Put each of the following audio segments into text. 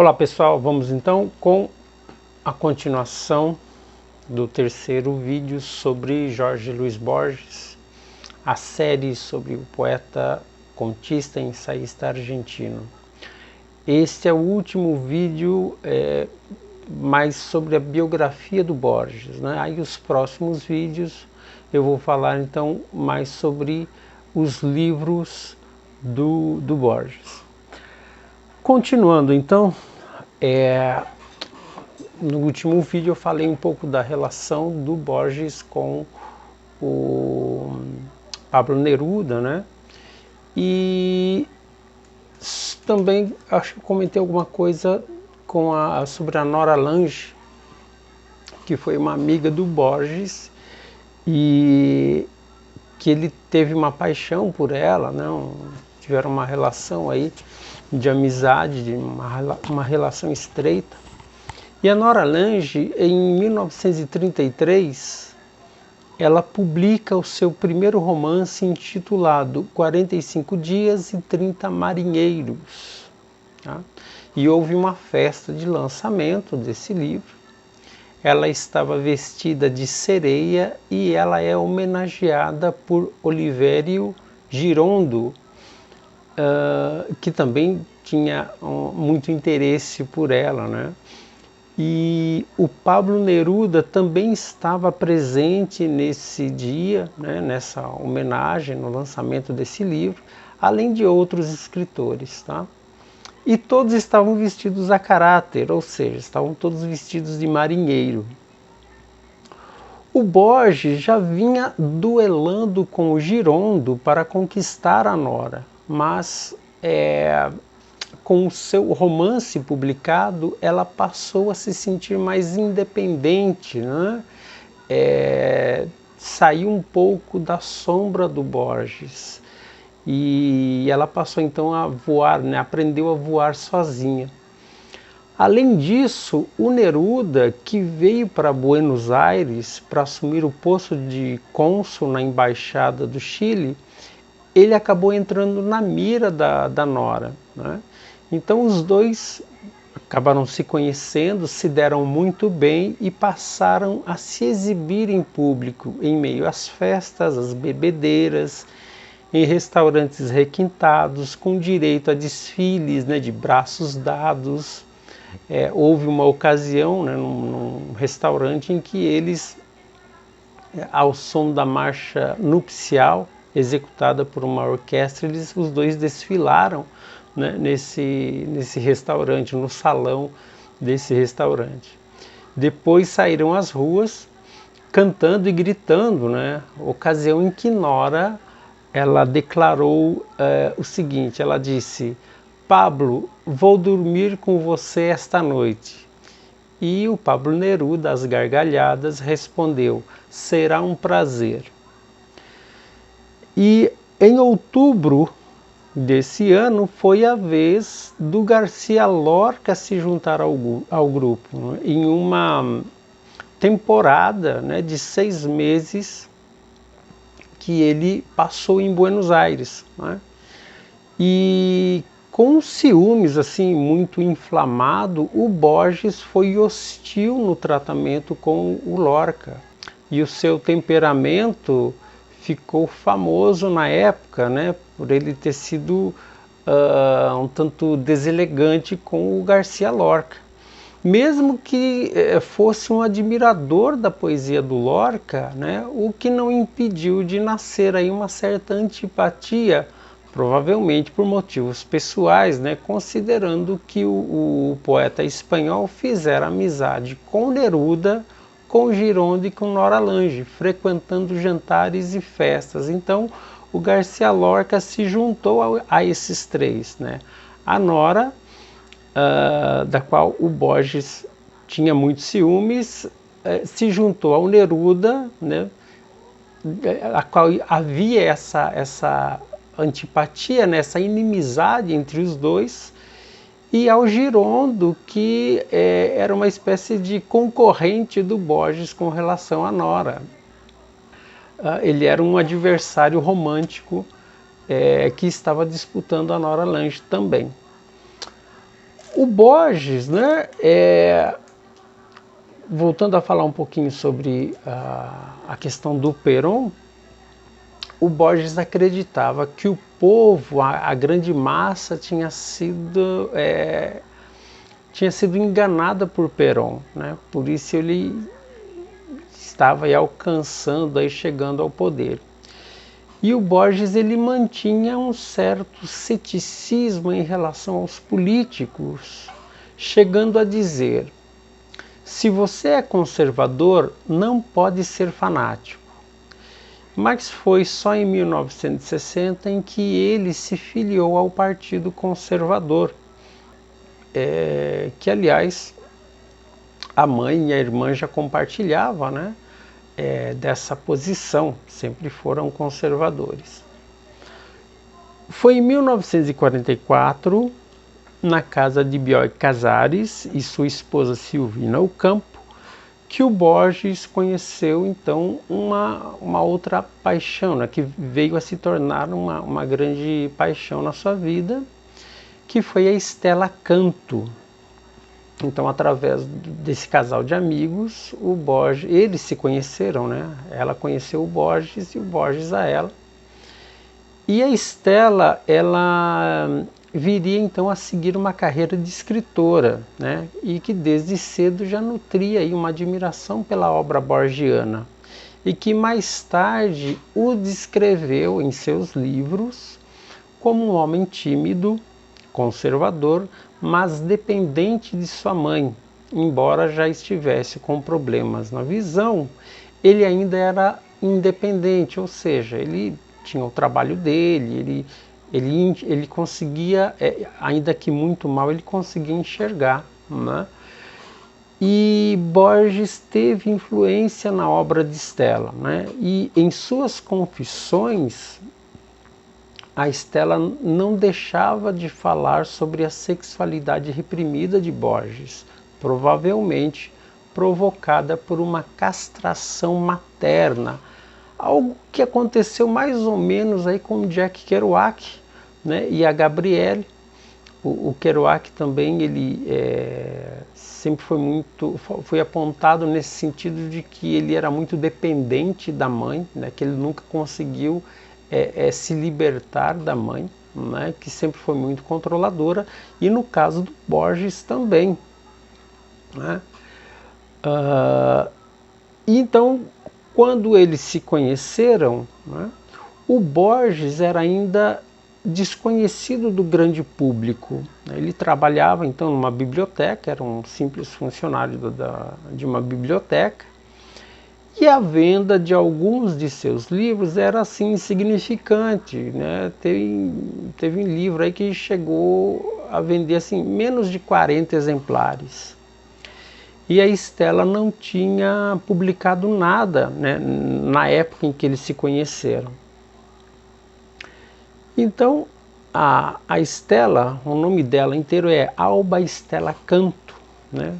Olá pessoal, vamos então com a continuação do terceiro vídeo sobre Jorge Luis Borges, a série sobre o poeta, contista e ensaísta argentino. Este é o último vídeo mais sobre a biografia do Borges, né? Aí os próximos vídeos eu vou falar então mais sobre os livros do Borges. Continuando então, no último vídeo eu falei um pouco da relação do Borges com o Pablo Neruda, né? E também acho que comentei alguma coisa sobre a Nora Lange, que foi uma amiga do Borges e que ele teve uma paixão por ela, né? Tiveram uma relação aí de amizade, de uma relação estreita. E a Nora Lange, em 1933, ela publica o seu primeiro romance intitulado 45 Dias e 30 Marinheiros. Tá? E houve uma festa de lançamento desse livro. Ela estava vestida de sereia e ela é homenageada por Olivério Girondo, que também tinha muito interesse por ela, né? E o Pablo Neruda também estava presente nesse dia, né, nessa homenagem, no lançamento desse livro, além de outros escritores, tá? E todos estavam vestidos a caráter, ou seja, estavam todos vestidos de marinheiro. O Borges já vinha duelando com o Girondo para conquistar a Nora, mas com o seu romance publicado, ela passou a se sentir mais independente, né? Saiu um pouco da sombra do Borges e ela passou então a voar, né? Aprendeu a voar sozinha. Além disso, o Neruda, que veio para Buenos Aires para assumir o posto de cônsul na Embaixada do Chile, ele acabou entrando na mira da Nora, né? Então os dois acabaram se conhecendo, se deram muito bem e passaram a se exibir em público, em meio às festas, às bebedeiras, em restaurantes requintados, com direito a desfiles, né, de braços dados. Houve uma ocasião, né, num restaurante em que eles, ao som da marcha nupcial, executada por uma orquestra, os dois desfilaram, né, nesse restaurante, no salão desse restaurante. Depois saíram às ruas cantando e gritando, né, ocasião em que Nora ela declarou o seguinte, ela disse: Pablo, vou dormir com você esta noite. E o Pablo Neruda, às gargalhadas, respondeu: será um prazer. E em outubro desse ano foi a vez do Garcia Lorca se juntar ao grupo, né, em uma temporada, né, de 6 meses que ele passou em Buenos Aires, né? E com ciúmes assim muito inflamado, o Borges foi hostil no tratamento com o Lorca e o seu temperamento ficou famoso na época, né, por ele ter sido um tanto deselegante com o Garcia Lorca. Mesmo que fosse um admirador da poesia do Lorca, né, o que não impediu de nascer aí uma certa antipatia, provavelmente por motivos pessoais, né, considerando que o poeta espanhol fizera amizade com Neruda, com Girondo e com Nora Lange, frequentando jantares e festas. Então, o Garcia Lorca se juntou a esses três, né? A Nora, da qual o Borges tinha muitos ciúmes, se juntou ao Neruda, né? A qual havia essa antipatia, né? Essa inimizade entre os dois, e ao Girondo, que era uma espécie de concorrente do Borges com relação à Nora. Ele era um adversário romântico que estava disputando a Nora Lange também. O Borges, né, voltando a falar um pouquinho sobre a questão do Perón, o Borges acreditava que o povo, a grande massa, tinha sido enganada por Perón, né? Por isso ele estava aí alcançando, aí chegando ao poder. E o Borges ele mantinha um certo ceticismo em relação aos políticos, chegando a dizer: se você é conservador, não pode ser fanático. Mas foi só em 1960 em que ele se filiou ao Partido Conservador, que aliás a mãe e a irmã já compartilhavam, né, dessa posição, sempre foram conservadores. Foi em 1944, na casa de Bioy Casares e sua esposa Silvina Ocampo, que o Borges conheceu então uma outra paixão, né, que veio a se tornar uma grande paixão na sua vida, que foi a Stella Canto. Então, através desse casal de amigos, o Borges, eles se conheceram, né? Ela conheceu o Borges e o Borges a ela. E a Stella, ela viria então a seguir uma carreira de escritora, né? E que desde cedo já nutria aí uma admiração pela obra borgiana e que mais tarde o descreveu em seus livros como um homem tímido, conservador, mas dependente de sua mãe. Embora já estivesse com problemas na visão, ele ainda era independente, ou seja, ele tinha o trabalho dele, ele conseguia, ainda que muito mal, ele conseguia enxergar, né? E Borges teve influência na obra de Stella, né? E em suas confissões, a Stella não deixava de falar sobre a sexualidade reprimida de Borges, provavelmente provocada por uma castração materna, algo que aconteceu mais ou menos aí com Jack Kerouac, né, e a Gabrielle. O Kerouac também ele sempre foi apontado nesse sentido de que ele era muito dependente da mãe, né, que ele nunca conseguiu se libertar da mãe, né, que sempre foi muito controladora, e no caso do Borges também, né? Então, quando eles se conheceram, né, o Borges era ainda desconhecido do grande público. Ele trabalhava então numa biblioteca, era um simples funcionário de uma biblioteca, e a venda de alguns de seus livros era assim insignificante, né? Teve um livro aí que chegou a vender assim menos de 40 exemplares. E a Stella não tinha publicado nada, né, na época em que eles se conheceram. Então, a Stella, o nome dela inteiro é Alba Stella Canto, né?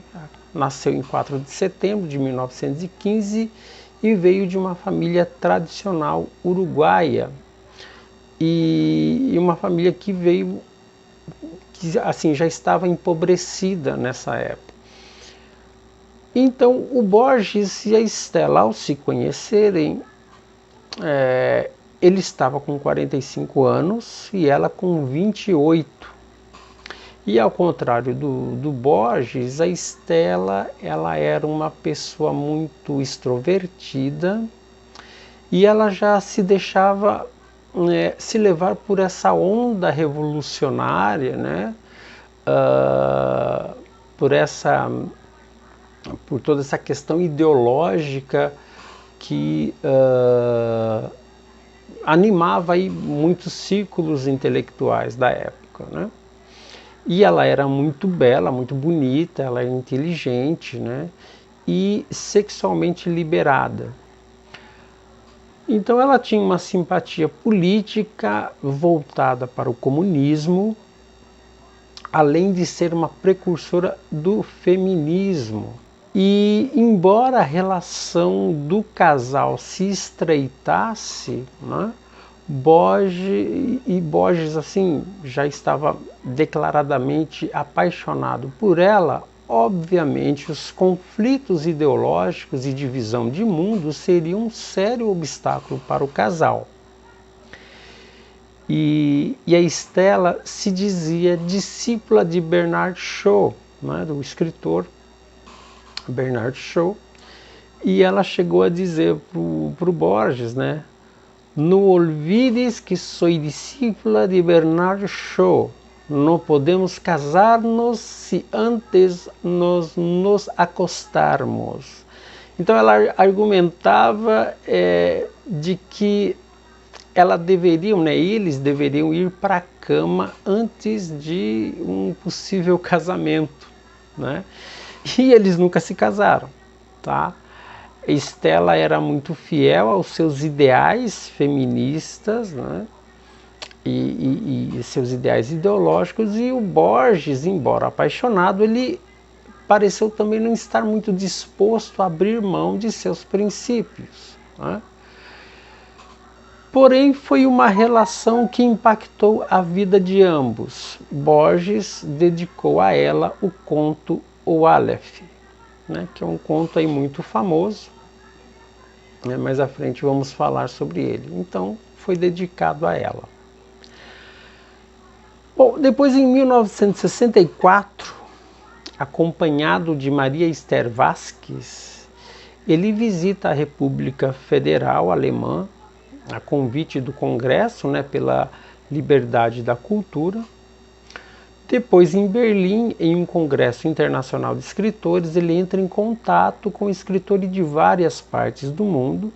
Nasceu em 4 de setembro de 1915 e veio de uma família tradicional uruguaia. E uma família que assim, já estava empobrecida nessa época. Então, o Borges e a Stella, ao se conhecerem, ele estava com 45 anos e ela com 28. E ao contrário do Borges, a Stella ela era uma pessoa muito extrovertida e ela já se deixava se levar por essa onda revolucionária, né? Por toda essa questão ideológica que animava aí muitos círculos intelectuais da época, né? E ela era muito bela, muito bonita, ela era inteligente, né? E sexualmente liberada. Então ela tinha uma simpatia política voltada para o comunismo, além de ser uma precursora do feminismo. E embora a relação do casal se estreitasse, né, Borges assim já estava declaradamente apaixonado por ela. Obviamente, os conflitos ideológicos e divisão de mundo seriam um sério obstáculo para o casal. E a Stella se dizia discípula de Bernard Shaw, né, do escritor Bernard Shaw, e ela chegou a dizer para o Borges, né, não olvides que sou discípula de Bernard Shaw. Não podemos casar-nos se antes nos acostarmos. Então ela argumentava de que eles deveriam ir para a cama antes de um possível casamento, né? E eles nunca se casaram, tá? Stella era muito fiel aos seus ideais feministas, né? E seus ideais ideológicos, e o Borges, embora apaixonado, ele pareceu também não estar muito disposto a abrir mão de seus princípios, né? Porém, foi uma relação que impactou a vida de ambos. Borges dedicou a ela o conto O Aleph, né, que é um conto aí muito famoso, né, mais à frente vamos falar sobre ele. Então, foi dedicado a ela. Bom, depois em 1964, acompanhado de Maria Esther Vasquez, ele visita a República Federal Alemã, a convite do Congresso, né, pela liberdade da cultura. Depois, em Berlim, em um congresso internacional de escritores, ele entra em contato com escritores de várias partes do mundo.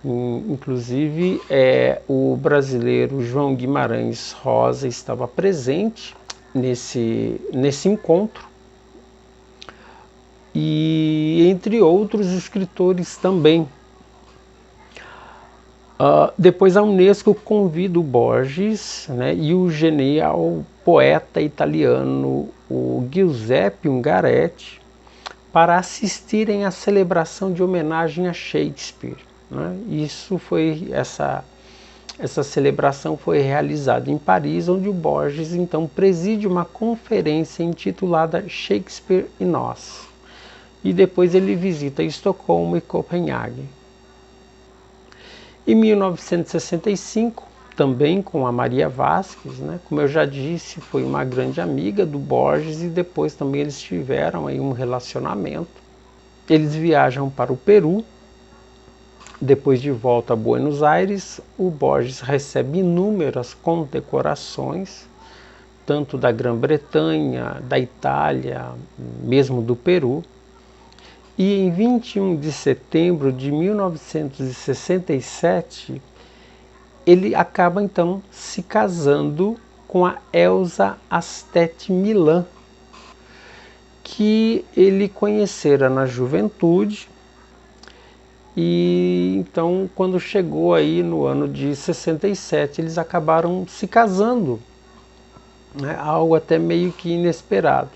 Inclusive, o brasileiro João Guimarães Rosa estava presente nesse encontro. E entre outros escritores também. Depois a Unesco convida o Borges, né, e o genial poeta italiano o Giuseppe Ungaretti para assistirem à celebração de homenagem a Shakespeare, né? Essa celebração foi realizada em Paris, onde o Borges então preside uma conferência intitulada Shakespeare e Nós. E depois ele visita Estocolmo e Copenhague. Em 1965, também com a Maria Vasquez, né, como eu já disse, foi uma grande amiga do Borges, e depois também eles tiveram aí um relacionamento. Eles viajam para o Peru. Depois de volta a Buenos Aires, o Borges recebe inúmeras condecorações, tanto da Grã-Bretanha, da Itália, mesmo do Peru. E em 21 de setembro de 1967, ele acaba então se casando com a Elsa Astete Milan, que ele conhecera na juventude. E então, quando chegou aí no ano de 67, eles acabaram se casando, né? Algo até meio que inesperado.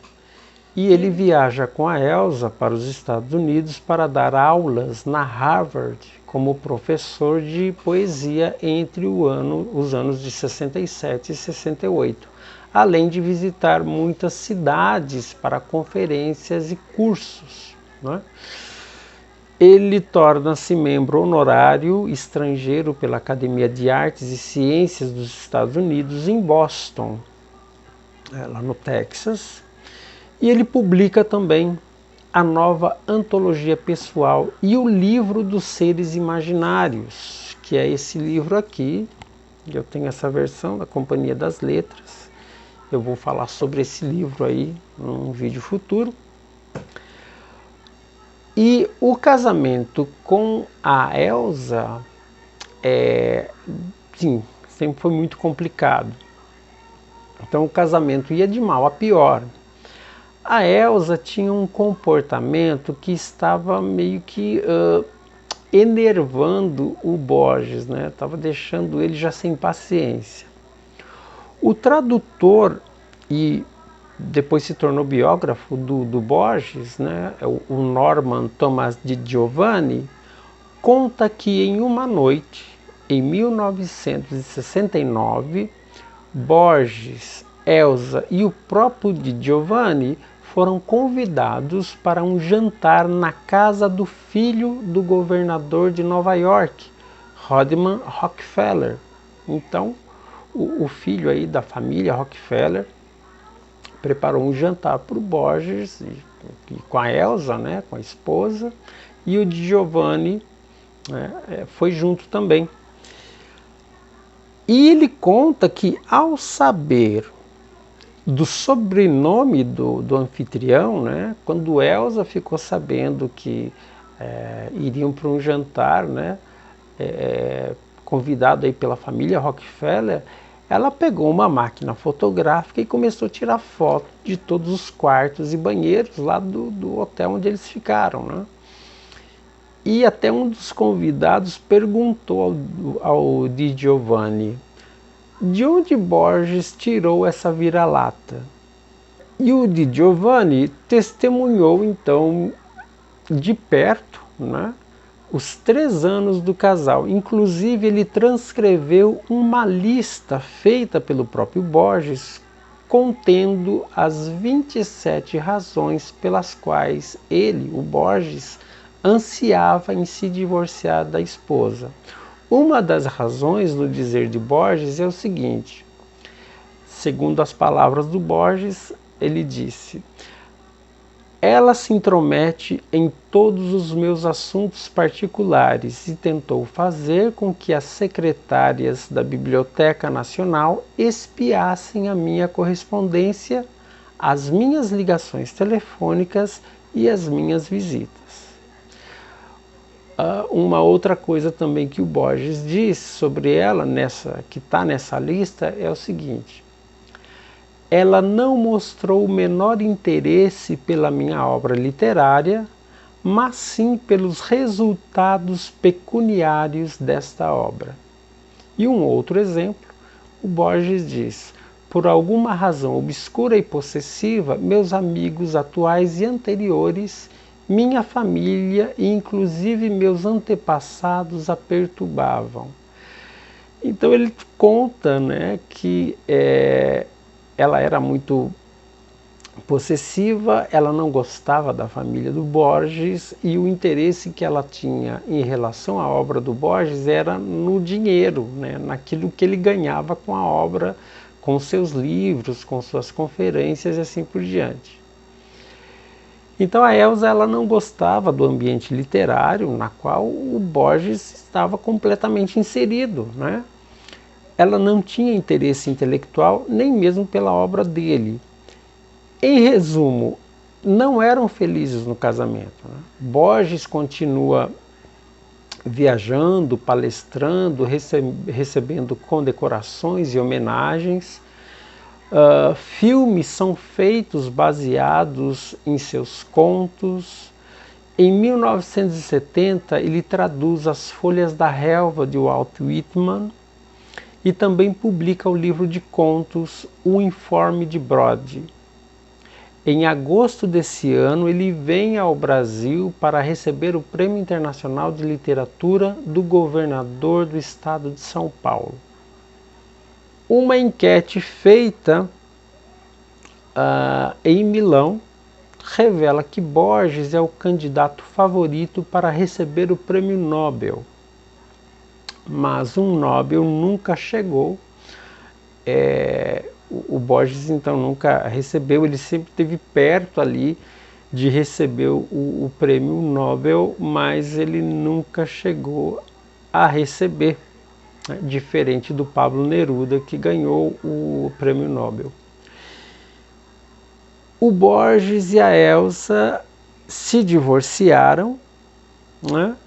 E ele viaja com a Elsa para os Estados Unidos para dar aulas na Harvard como professor de poesia entre os anos de 67 e 68, além de visitar muitas cidades para conferências e cursos, né? Ele torna-se membro honorário estrangeiro pela Academia de Artes e Ciências dos Estados Unidos em Boston, lá no Texas. E ele publica também a nova antologia pessoal e o livro dos seres imaginários, que é esse livro aqui. Eu tenho essa versão da Companhia das Letras. Eu vou falar sobre esse livro aí num vídeo futuro. E o casamento com a Elsa, sim, sempre foi muito complicado. Então o casamento ia de mal a pior. A Elsa tinha um comportamento que estava meio que enervando o Borges, né? Estava deixando ele já sem paciência. O tradutor e depois se tornou biógrafo do Borges, né? O Norman Thomas Di Giovanni, conta que em uma noite Em 1969, Borges, Elsa e o próprio Di Giovanni foram convidados para um jantar na casa do filho do governador de Nova York, Rodman Rockefeller. Então, o filho aí da família Rockefeller preparou um jantar para o Borges e com a Elsa, né, com a esposa, e o Di Giovanni, né, foi junto também. E ele conta que, ao saber do sobrenome do anfitrião, né, quando Elsa ficou sabendo que iriam para um jantar, né, convidado aí pela família Rockefeller, ela pegou uma máquina fotográfica e começou a tirar foto de todos os quartos e banheiros lá do hotel onde eles ficaram, né? E até um dos convidados perguntou ao Di Giovanni de onde Borges tirou essa vira-lata. E o Di Giovanni testemunhou então de perto, né, os 3 anos do casal. Inclusive ele transcreveu uma lista feita pelo próprio Borges contendo as 27 razões pelas quais ele, o Borges, ansiava em se divorciar da esposa. Uma das razões, no dizer de Borges, é o seguinte: segundo as palavras do Borges, ele disse: ela se intromete em todos os meus assuntos particulares e tentou fazer com que as secretárias da Biblioteca Nacional espiassem a minha correspondência, as minhas ligações telefônicas e as minhas visitas. Uma outra coisa também que o Borges diz sobre ela, que está nessa lista, é o seguinte: ela não mostrou o menor interesse pela minha obra literária, mas sim pelos resultados pecuniários desta obra. E um outro exemplo, o Borges diz: por alguma razão obscura e possessiva, meus amigos atuais e anteriores, minha família e inclusive meus antepassados a perturbavam. Então ele conta, né, que ela era muito possessiva, ela não gostava da família do Borges e o interesse que ela tinha em relação à obra do Borges era no dinheiro, né, naquilo que ele ganhava com a obra, com seus livros, com suas conferências e assim por diante. Então a Elsa, ela não gostava do ambiente literário na qual o Borges estava completamente inserido, né? Ela não tinha interesse intelectual nem mesmo pela obra dele. Em resumo, não eram felizes no casamento, né? Borges continua viajando, palestrando, recebendo condecorações e homenagens. Filmes são feitos baseados em seus contos. Em 1970, ele traduz As Folhas da Relva de Walt Whitman e também publica o livro de contos O Informe de Brode. Em agosto desse ano, ele vem ao Brasil para receber o Prêmio Internacional de Literatura do governador do estado de São Paulo. Uma enquete feita em Milão revela que Borges é o candidato favorito para receber o Prêmio Nobel. Mas um Nobel nunca chegou. O Borges então nunca recebeu, ele sempre esteve perto ali de receber o Prêmio Nobel, mas ele nunca chegou a receber. Diferente do Pablo Neruda, que ganhou o Prêmio Nobel. O Borges e a Elsa se divorciaram, né?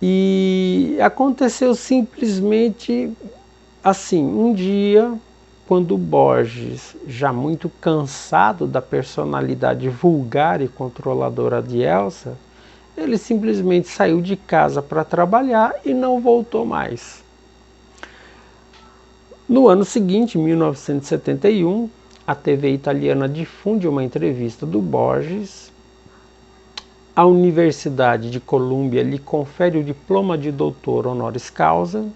E aconteceu simplesmente assim, um dia, quando o Borges, já muito cansado da personalidade vulgar e controladora de Elsa, ele simplesmente saiu de casa para trabalhar e não voltou mais. No ano seguinte, 1971, a TV italiana difunde uma entrevista do Borges. A Universidade de Colômbia lhe confere o diploma de doutor honoris causa,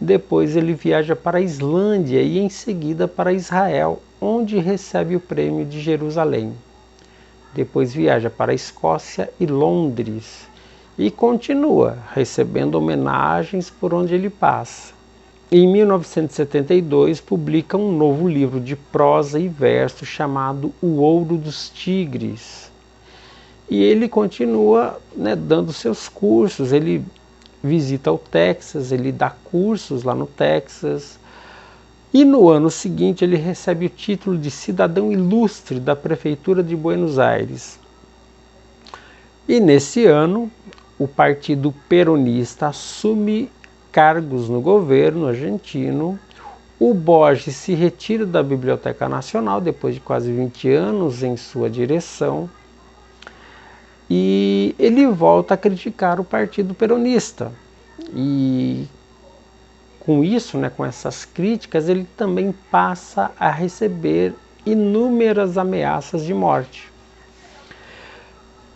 Depois ele viaja para a Islândia e em seguida para Israel, onde recebe o Prêmio de Jerusalém. Depois viaja para a Escócia e Londres e continua recebendo homenagens por onde ele passa. Em 1972 publica um novo livro de prosa e verso chamado O Ouro dos Tigres. E ele continua, dando seus cursos, ele visita o Texas, ele dá cursos lá no Texas. E no ano seguinte ele recebe o título de cidadão ilustre da Prefeitura de Buenos Aires. E nesse ano o Partido Peronista assume cargos no governo argentino. O Borges se retira da Biblioteca Nacional depois de quase 20 anos em sua direção. E ele volta a criticar o Partido Peronista. E com isso, com essas críticas, ele também passa a receber inúmeras ameaças de morte.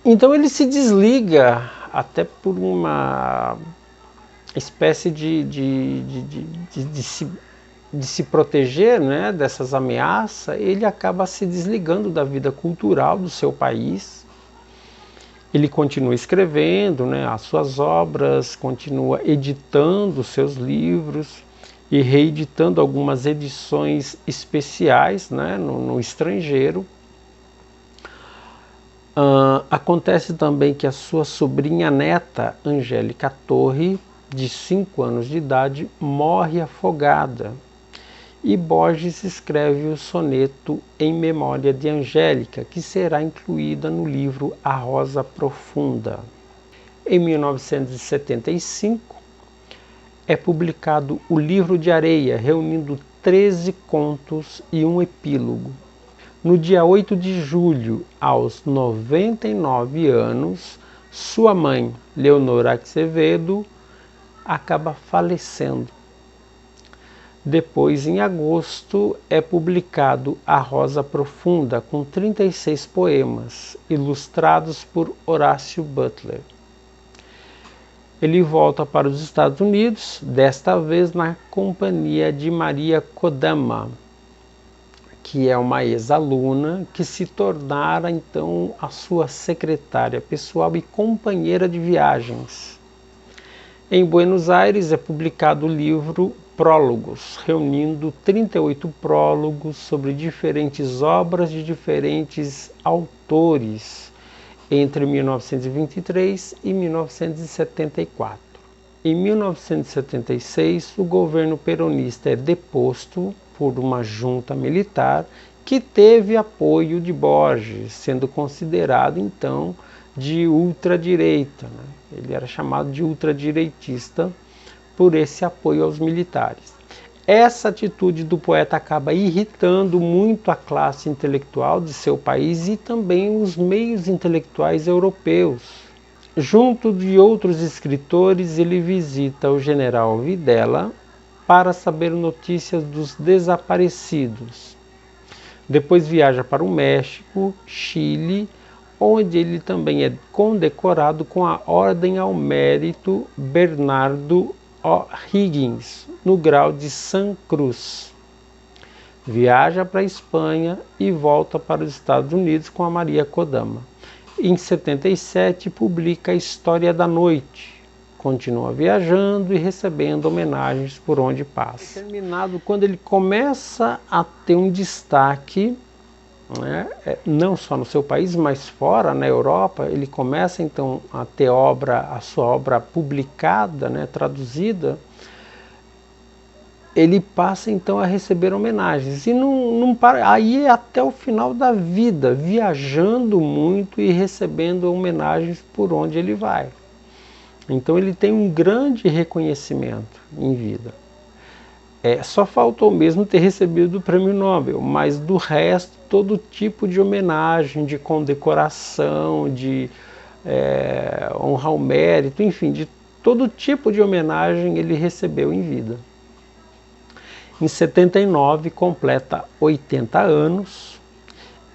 Então ele se desliga, até por uma espécie de se proteger, dessas ameaças, ele acaba se desligando da vida cultural do seu país. Ele continua escrevendo as suas obras, continua editando seus livros e reeditando algumas edições especiais no estrangeiro. Acontece também que a sua sobrinha neta, Angélica Torre, de 5 anos de idade, morre afogada. E Borges escreve o soneto Em Memória de Angélica, que será incluída no livro A Rosa Profunda. Em 1975, é publicado O Livro de Areia, reunindo 13 contos e um epílogo. No dia 8 de julho, aos 99 anos, sua mãe, Leonora Azevedo, acaba falecendo. Depois, em agosto, é publicado A Rosa Profunda, com 36 poemas, ilustrados por Horácio Butler. Ele volta para os Estados Unidos, desta vez na companhia de Maria Kodama, que é uma ex-aluna que se tornara então a sua secretária pessoal e companheira de viagens. Em Buenos Aires é publicado o livro Prólogos, reunindo 38 prólogos sobre diferentes obras de diferentes autores entre 1923 e 1974. Em 1976, o governo peronista é deposto por uma junta militar que teve apoio de Borges, sendo considerado então de ultradireita. Ele era chamado de ultradireitista por esse apoio aos militares. Essa atitude do poeta acaba irritando muito a classe intelectual de seu país e também os meios intelectuais europeus. Junto de outros escritores, ele visita o general Videla para saber notícias dos desaparecidos. Depois viaja para o México, Chile, onde ele também é condecorado com a Ordem ao Mérito Bernardo O'Higgins, no grau de San Cruz. Viaja para a Espanha e volta para os Estados Unidos com a Maria Kodama. Em 77, publica A História da Noite. Continua viajando e recebendo homenagens por onde passa. Terminado quando ele começa a ter um destaque, não só no seu país, mas fora, na Europa. Ele começa então a ter a sua obra publicada, traduzida. Ele passa então a receber homenagens e não para aí até o final da vida, viajando muito e recebendo homenagens por onde ele vai. Então ele tem um grande reconhecimento em vida. Só faltou mesmo ter recebido o Prêmio Nobel, mas do resto, todo tipo de homenagem, de condecoração, de honra ao mérito, enfim, de todo tipo de homenagem ele recebeu em vida. Em 79, completa 80 anos.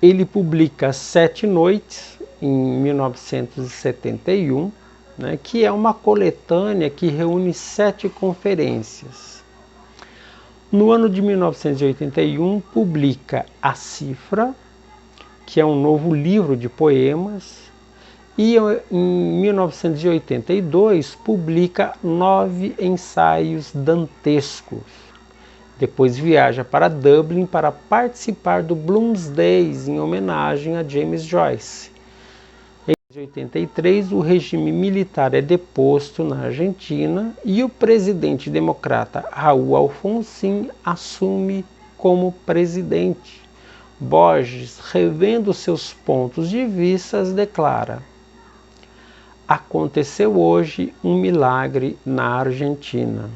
Ele publica Sete Noites, em 1971, que é uma coletânea que reúne 7 conferências. No ano de 1981, publica A Cifra, que é um novo livro de poemas, e em 1982 publica 9 ensaios dantescos. Depois viaja para Dublin para participar do Bloomsdays em homenagem a James Joyce. Em 1983, o regime militar é deposto na Argentina e o presidente democrata Raul Alfonsín assume como presidente. Borges, revendo seus pontos de vista, declara: aconteceu hoje um milagre na Argentina.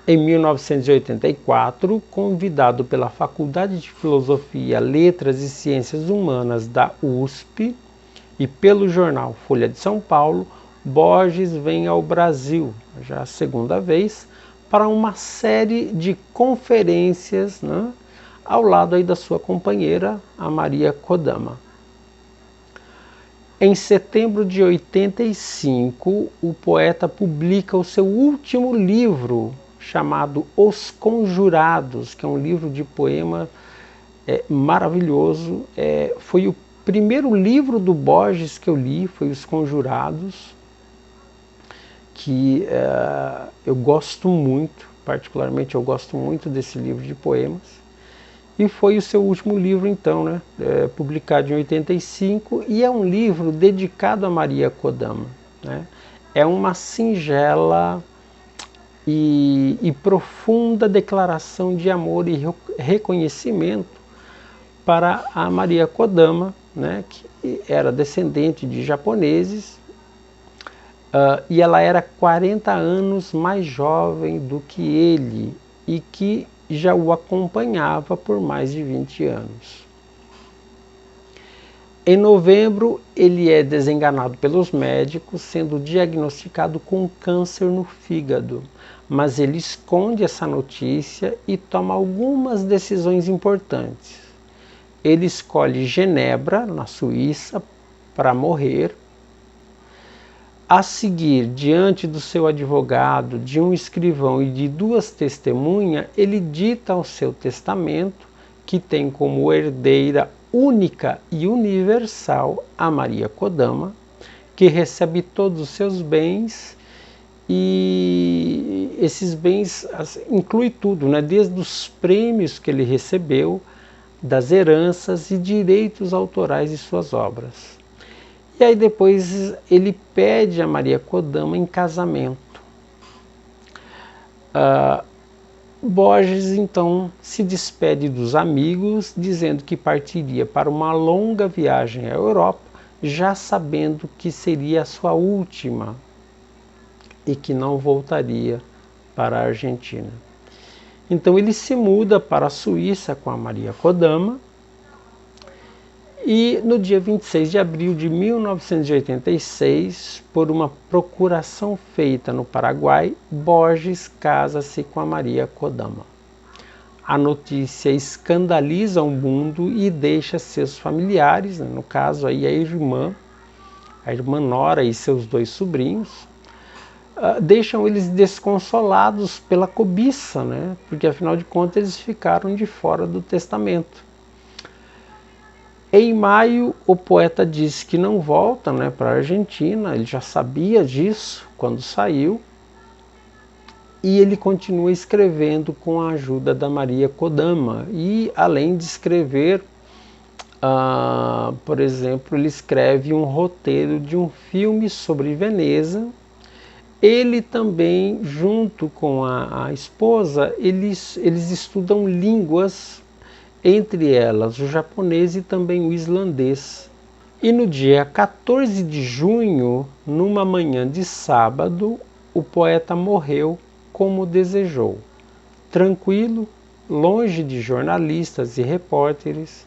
Em 1984, convidado pela Faculdade de Filosofia, Letras e Ciências Humanas da USP e pelo jornal Folha de São Paulo, Borges vem ao Brasil, já a segunda vez, para uma série de conferências, né, ao lado aí da sua companheira, a Maria Kodama. Em setembro de 85, o poeta publica o seu último livro, chamado Os Conjurados, que é um livro de poema maravilhoso. Foi o primeiro livro do Borges que eu li, foi Os Conjurados, que eu gosto muito, particularmente eu gosto muito desse livro de poemas. E foi o seu último livro, então, né, publicado em 85, e é um livro dedicado a Maria Kodama, né? É uma singela e profunda declaração de amor e reconhecimento para a Maria Kodama, né, que era descendente de japoneses, e ela era 40 anos mais jovem do que ele e que já o acompanhava por mais de 20 anos. Em novembro, ele é desenganado pelos médicos, sendo diagnosticado com câncer no fígado, mas ele esconde essa notícia e toma algumas decisões importantes. Ele escolhe Genebra, na Suíça, para morrer. A seguir, diante do seu advogado, de um escrivão e de 2 testemunhas, ele dita o seu testamento, que tem como herdeira única e universal a Maria Kodama, que recebe todos os seus bens, e esses bens inclui tudo, né? Desde os prêmios que ele recebeu, das heranças e direitos autorais de suas obras. E aí depois ele pede a Maria Kodama em casamento. Borges então se despede dos amigos, dizendo que partiria para uma longa viagem à Europa, já sabendo que seria a sua última e que não voltaria para a Argentina. Então ele se muda para a Suíça com a Maria Kodama, e no dia 26 de abril de 1986, por uma procuração feita no Paraguai, Borges casa-se com a Maria Kodama. A notícia escandaliza o mundo e deixa seus familiares, né, no caso aí a irmã Nora e seus 2 sobrinhos, deixam eles desconsolados pela cobiça, né, porque afinal de contas eles ficaram de fora do testamento. Em maio, o poeta disse que não volta, né, para a Argentina, ele já sabia disso quando saiu, e ele continua escrevendo com a ajuda da Maria Kodama, e além de escrever, por exemplo, ele escreve um roteiro de um filme sobre Veneza. Ele também, junto com a esposa, eles estudam línguas, entre elas o japonês e também o islandês. E no dia 14 de junho, numa manhã de sábado, o poeta morreu como desejou, tranquilo, longe de jornalistas e repórteres,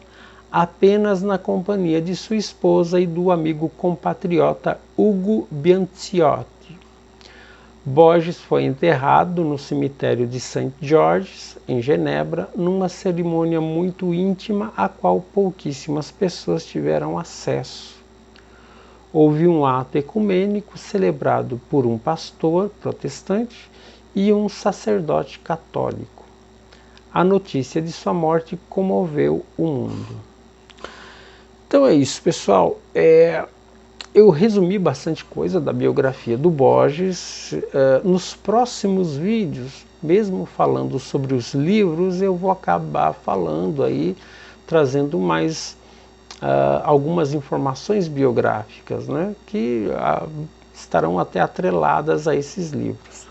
apenas na companhia de sua esposa e do amigo compatriota Ugo Bianciotti. Borges foi enterrado no cemitério de St. George's, em Genebra, numa cerimônia muito íntima a qual pouquíssimas pessoas tiveram acesso. Houve um ato ecumênico celebrado por um pastor protestante e um sacerdote católico. A notícia de sua morte comoveu o mundo. Então é isso, pessoal. Eu resumi bastante coisa da biografia do Borges. Nos próximos vídeos, mesmo falando sobre os livros, eu vou acabar falando aí, trazendo mais algumas informações biográficas, né, que estarão até atreladas a esses livros.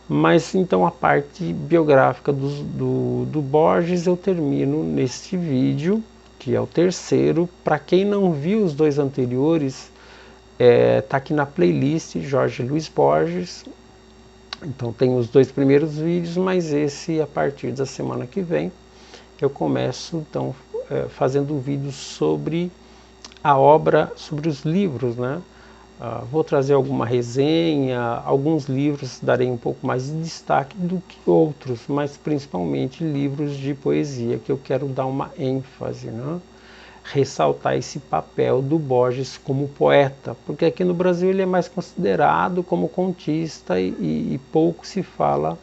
Mas então a parte biográfica do Borges eu termino neste vídeo, que é o terceiro. Para quem não viu os dois anteriores, tá aqui na playlist Jorge Luiz Borges. Então tem os dois primeiros vídeos, mas esse a partir da semana que vem eu começo então fazendo vídeos sobre a obra, sobre os livros, né? Vou trazer alguma resenha, alguns livros darei um pouco mais de destaque do que outros, mas principalmente livros de poesia, que eu quero dar uma ênfase, né? Ressaltar esse papel do Borges como poeta, porque aqui no Brasil ele é mais considerado como contista e pouco se fala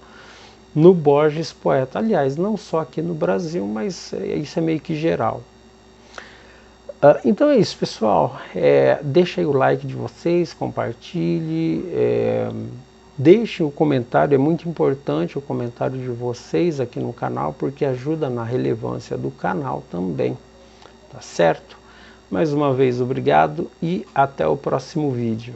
no Borges poeta. Aliás, não só aqui no Brasil, mas isso é meio que geral. Então é isso, pessoal. Deixa aí o like de vocês, compartilhe, deixe o comentário. É muito importante o comentário de vocês aqui no canal, porque ajuda na relevância do canal também, tá certo? Mais uma vez, obrigado e até o próximo vídeo.